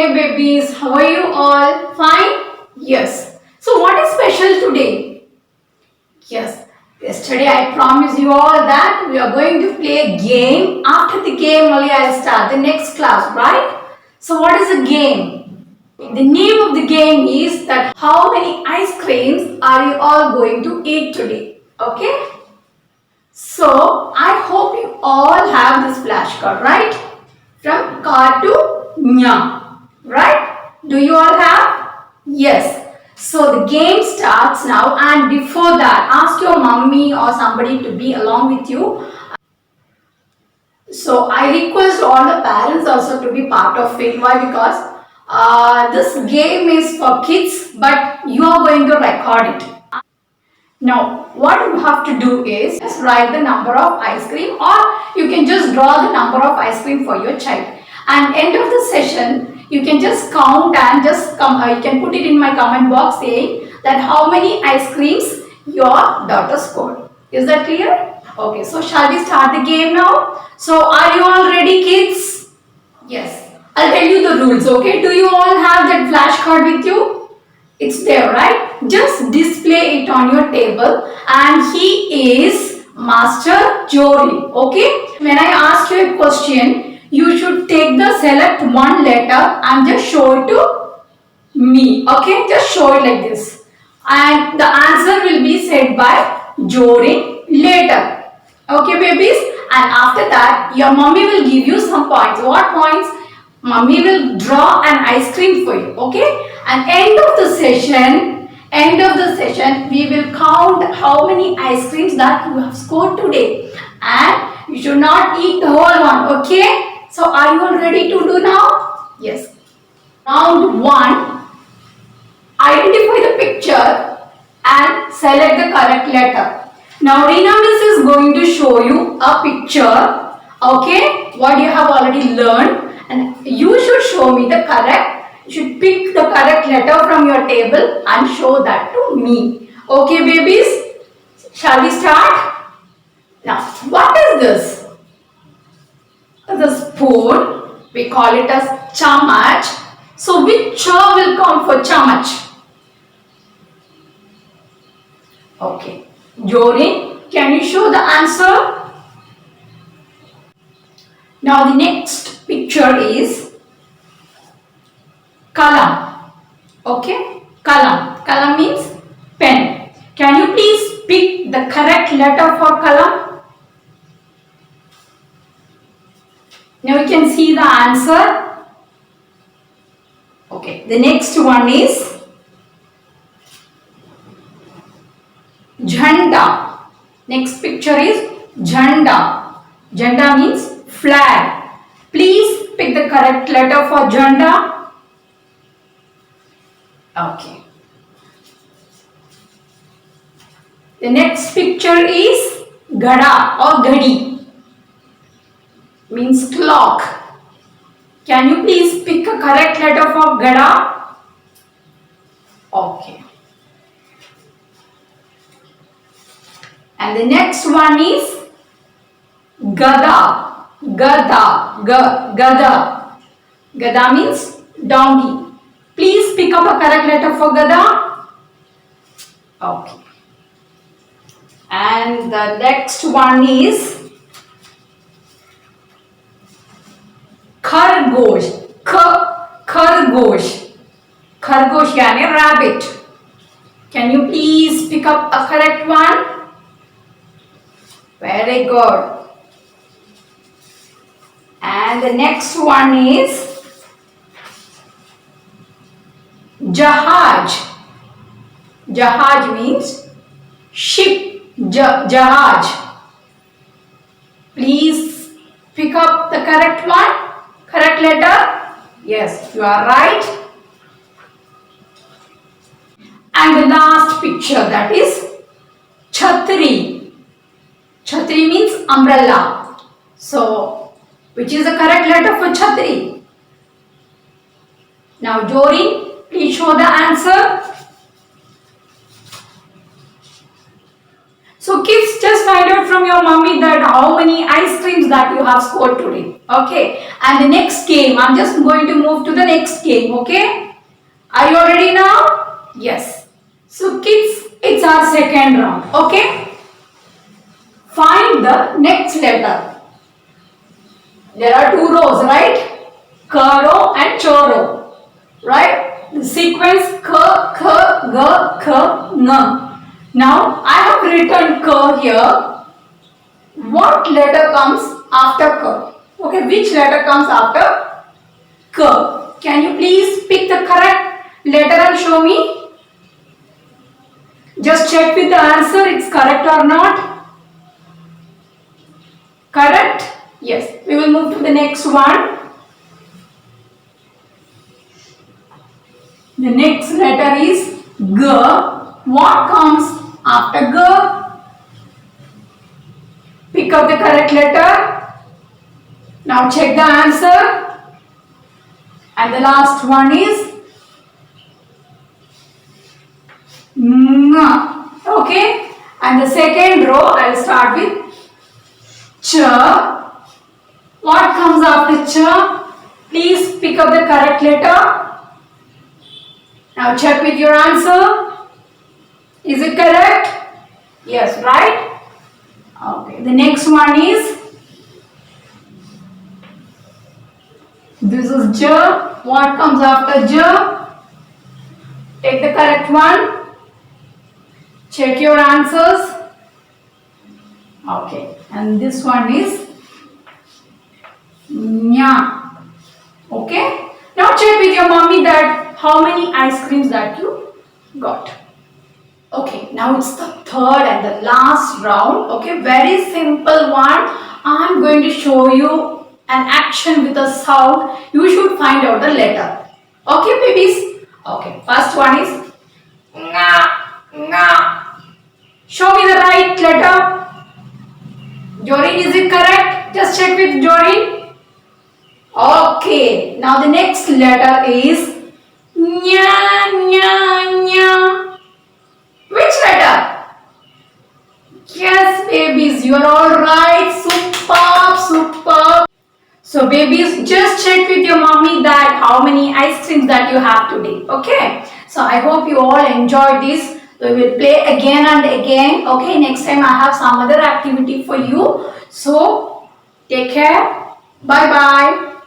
Hey babies, how are you all? Fine? Yes. So what is special today? Yes. Yesterday I promised you all that we are going to play a game. After the game only I'll start the next class, right? So what is a game? The name of the game is that how many ice creams are you all going to eat today? Okay? So I hope you all have this flashcard, right? From car to nya, right? Do you all have? Yes. So the game starts now, and before that ask your mummy or somebody to be along with you. So I request all the parents also to be part of it. Why? Because this game is for kids, but you are going to record it. Now, what you have to do is just write the number of ice cream, or you can just draw the number of ice cream for your child. And end of the session, you can just count and just you can put it in my comment box saying that how many ice creams your daughter scored. Is that clear? Okay, so shall we start the game now? So are you all ready, kids? Yes. I'll tell you the rules, okay? Do you all have that flashcard with you? It's there, right? Just display it on your table, and he is Master Jory. Okay? When I ask you a question, you should take the select one letter and just show it to me. Okay? Just show it like this. And the answer will be said by Jory later. Okay, babies? And after that, your mommy will give you some points. What points? Mommy will draw an ice cream for you. Okay? And end of the session, we will count how many ice creams that you have scored today. And you should not eat the whole one. Okay? So are you all ready to do now? Yes. Round 1. Identify the picture and select the correct letter. Now Reena Miss is going to show you a picture. Okay? What you have already learned. And you should show me the correct. You should pick the correct letter from your table and show that to me. Okay, babies? Shall we start? Now, what is this? The spoon. We call it as chamach. So, which cha will come for chamach? Okay. Jory, can you show the answer? Now, the next picture is kalam. Okay? Kalam. Kalam means pen. Can you please pick the correct letter for kalam? Now you can see the answer. Okay. The next one is jhanda. Next picture is jhanda. Jhanda means flag. Please pick the correct letter for jhanda. Okay. The next picture is gada or gadi. Means clock. Can you please pick a correct letter for gada? Okay. And the next one is gada. Gada. Gada. Gada means donkey. Please pick up a correct letter for gada. Okay. And the next one is khargosh. Khargosh. Khargosh yani rabbit. Can you please pick up a correct one? Very good. And the next one is jahaj. Jahaj means ship. Jahaj. Please pick up the correct one. Correct letter. Yes, you are right. And the last picture, that is chhatri. Chhatri means umbrella. So, which is the correct letter for chhatri? Now, Jory, please show the answer. So, kids, just find out from your mommy that how many ice creams that you have scored today. Okay. And the next game, I'm just going to move to the next game. Okay. Are you ready now? Yes. So kids, it's our second round. Okay. Find the next letter. There are two rows, right? Karo and choro. Right? The sequence k, k, g, k, ng. Now I have written k here. What letter comes after k? Okay, which letter comes after k? Can you please pick the correct letter and show me? Just check with the answer, it's correct or not. Correct? Yes. We will move to the next one. The next letter is G. What comes after G? Pick up the correct letter. Now check the answer. And the last one is Ng. Okay. And the second row I will start with Ch. What comes after Ch? Please pick up the correct letter. Now check with your answer. Is it correct? Yes, right? Okay. The next one is this is J. What comes after J? Take the correct one. Check your answers. Okay. And this one is Nya. Okay. Now check with your mommy that how many ice creams that you got. Okay, now it's the third and the last round. Okay, very simple one. I'm going to show you an action with a sound. You should find out the letter. Okay, babies? Okay, first one is nga, nga. Show me the right letter. Jorin, is it correct? Just check with Jorin. Okay, now the next letter is nya, nya, nya. Which letter? Yes, babies, you are all right. Superb, superb. So, babies, just check with your mommy that how many ice creams that you have today. Okay. So, I hope you all enjoyed this. We will play again and again. Okay. Next time I have some other activity for you. So, take care. Bye bye.